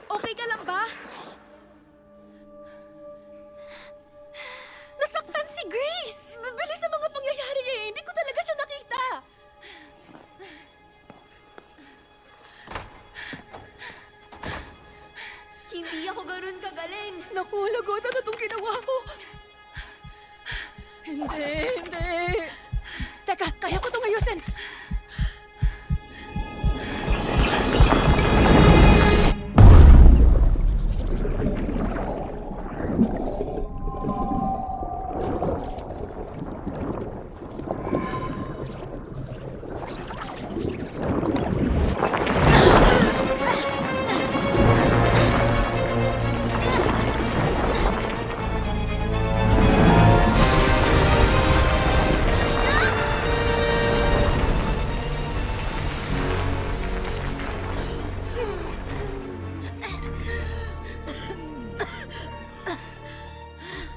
Okay ka lang ba? Nasaktan si Grace! Bilis sa mga pangyayari eh. Hindi ko talaga siya nakita. Hindi ako ganun kagaling. Naku, lagotan na itong ginawa ko. Hindi. Teka, kaya ko itong ayusin.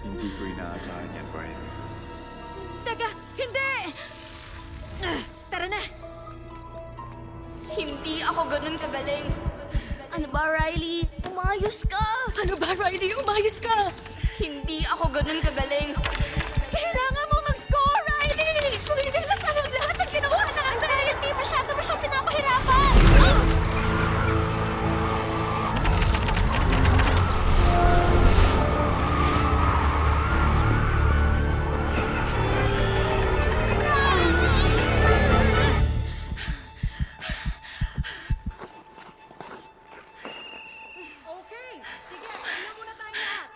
Hindi ko inaasahan yan, Brian. Teka, hindi! Tara na! Hindi ako ganun kagaling. Ano ba, Riley? Umayos ka! Ano ba, Riley? Umayos ka! Hindi ako ganun kagaling. Kailangan mo mag-score, Riley! Kung hindi na sana lahat ang ginawa natin! Anxiety, masyado mo siyang pinapahirapan! Okay, sige, tingnan muna tayo lahat.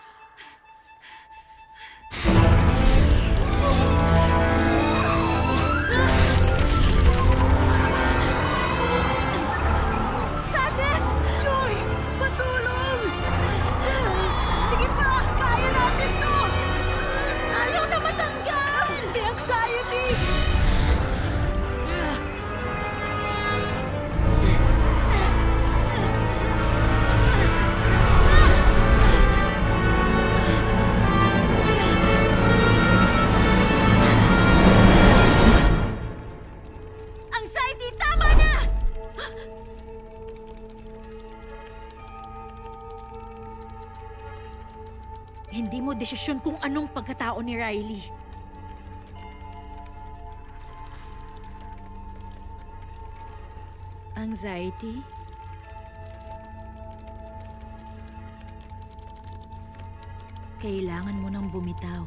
Sadness! Joy! Patulong! Sige pa! Kaya natin to! Ayaw na matanggal! Si anxiety! Anxiety, tama na! Hindi mo desisyon kung anong pagkatao ni Riley. Anxiety? Kailangan mo nang bumitaw.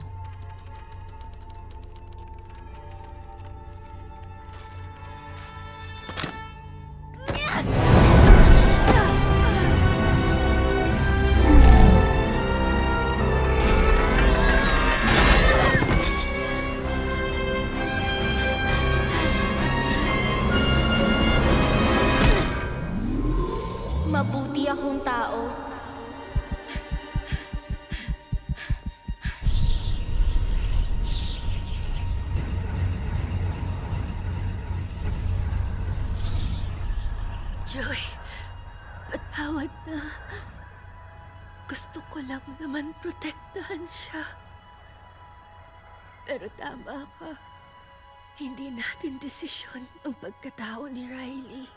Mabuti akong tao. Joy, patawad na. Gusto ko lang naman protektahan siya. Pero tama ka. Hindi natin desisyon ang pagkatao ni Riley.